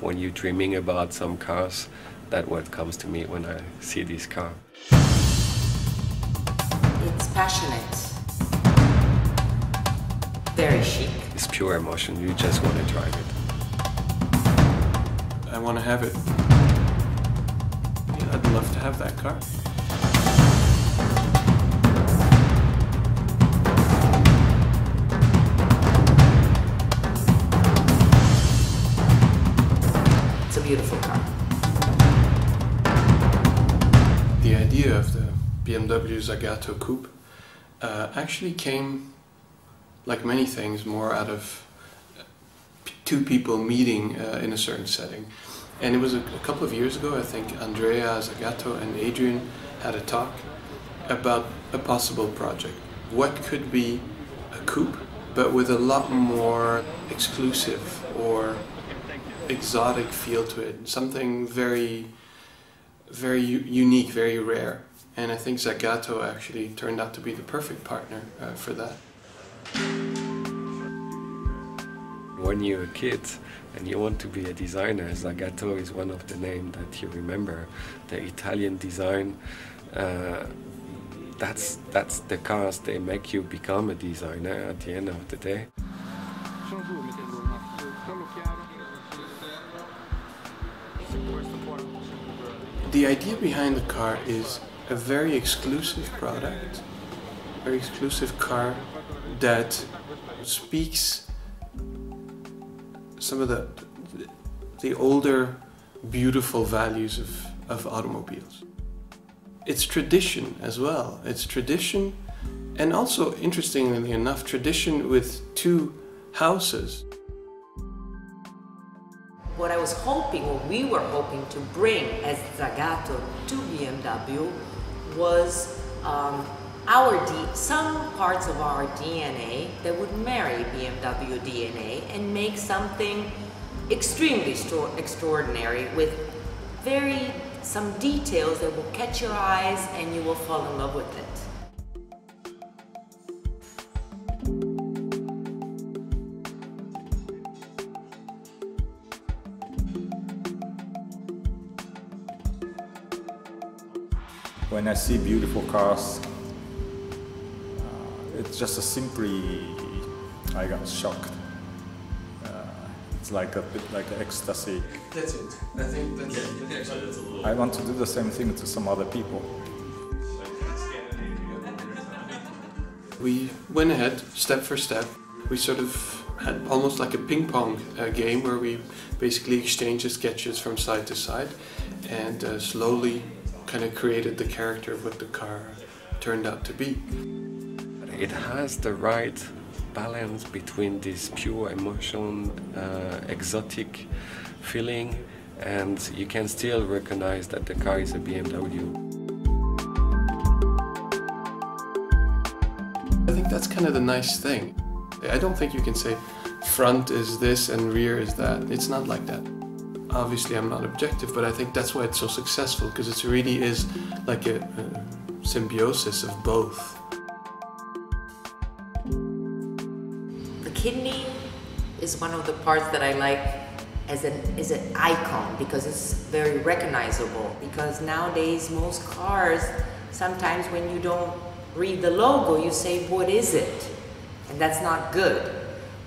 when you're dreaming about some cars, that's what comes to me when I see this car. It's passionate, very chic. It's pure emotion, you just want to drive it. I want to have it. I'd love to have that car. It's a beautiful car. The idea of the BMW Zagato Coupe actually came, like many things, more out of two people meeting in a certain setting. And it was a couple of years ago, I think Andrea Zagato and Adrian had a talk about a possible project. What could be a coupe, but with a lot more exclusive or exotic feel to it, something very unique, very rare. And I think Zagato actually turned out to be the perfect partner for that. When you're a kid and you want to be a designer, Zagato is one of the names that you remember. The Italian design, that's the cars, they make you become a designer at the end of the day. The idea behind the car is a very exclusive product, very exclusive car that speaks some of the older, beautiful values of automobiles. It's tradition as well. It's tradition, and also, interestingly enough, tradition with two houses. What I was hoping, what we were hoping to bring as Zagato to BMW was some parts of our DNA that would marry BMW DNA and make something extremely extraordinary with some details that will catch your eyes and you will fall in love with it. When I see beautiful cars, it's just simply, I got shocked. It's like a bit like ecstasy. That's it. I think that's it. I want to do the same thing to some other people. We went ahead, step for step. We sort of had almost like a ping pong game where we basically exchanged sketches from side to side and slowly kind of created the character of what the car turned out to be. It has the right balance between this pure emotion, exotic feeling, and you can still recognize that the car is a BMW. I think that's kind of the nice thing. I don't think you can say front is this and rear is that. It's not like that. Obviously I'm not objective, but I think that's why it's so successful, because it really is like a symbiosis of both. The kidney is one of the parts that I like as an icon, because it's very recognizable. Because nowadays most cars, sometimes when you don't read the logo, you say, what is it? And that's not good.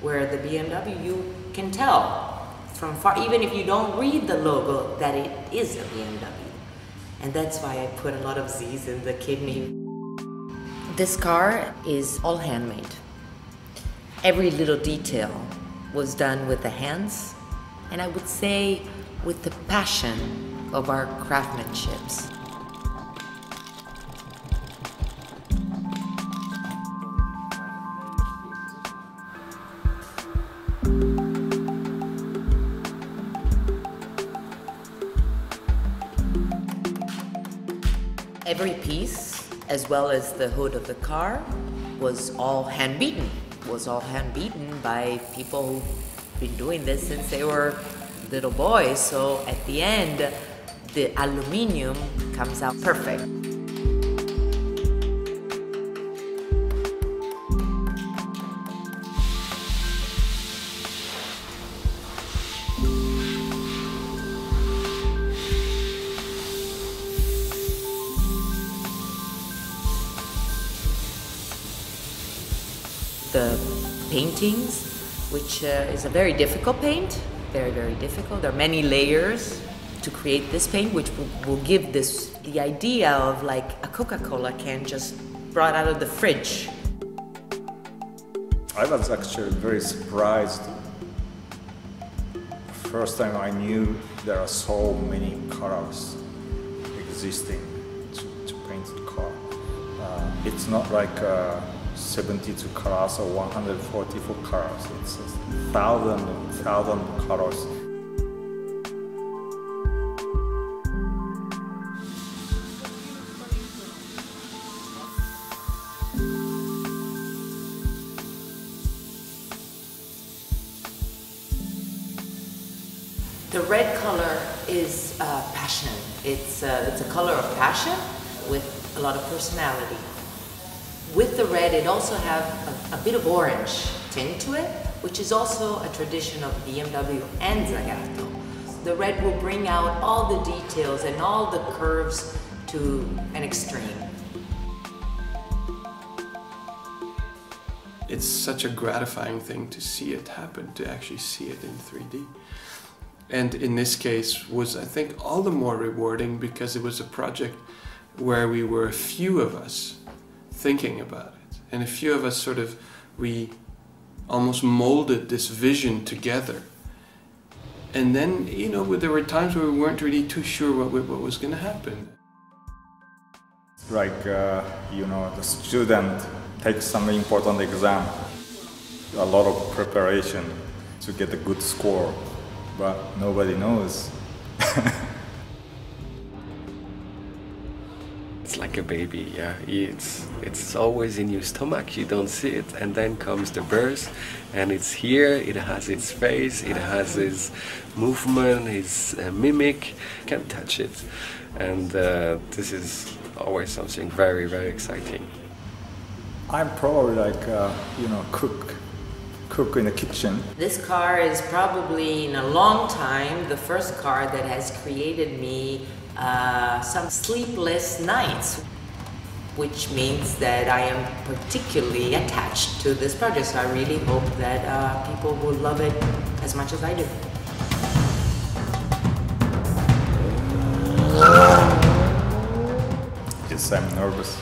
Where the BMW, you can tell from far, even if you don't read the logo, that it is a BMW. And that's why I put a lot of Z's in the kidney. This car is all handmade. Every little detail was done with the hands, and I would say with the passion of our craftsmanships. Every piece, as well as the hood of the car, was all hand-beaten. Was all hand-beaten by people who've been doing this since they were little boys. So at the end, the aluminium comes out perfect. the paintings, which is a very difficult paint, very, very difficult. There are many layers to create this paint, which will give this the idea of like a Coca-Cola can just brought out of the fridge. I was actually very surprised. First time I knew there are so many colors existing to paint the car. It's not like 72 colors or 144 colors. It's 1,000 colors. The red color is passion. It's a color of passion with a lot of personality. With the red, it also has a bit of orange tint to it, which is also a tradition of BMW and Zagato. The red will bring out all the details and all the curves to an extreme. It's such a gratifying thing to see it happen, to actually see it in 3D. And in this case was, I think, all the more rewarding because it was a project where we were a few of us thinking about it. And a few of us we almost molded this vision together. And then, there were times where we weren't really too sure what was going to happen. Like, the student takes some important exam, a lot of preparation to get a good score. But nobody knows. It's like a baby, yeah. It's always in your stomach, you don't see it, and then comes the birth, and it's here, it has its face, it has its movement, its mimic, you can't touch it. And this is always something very, very exciting. I'm probably like, cook in the kitchen. This car is probably in a long time the first car that has created me some sleepless nights, which means that I am particularly attached to this project. So I really hope that people will love it as much as I do. Yes, I'm nervous.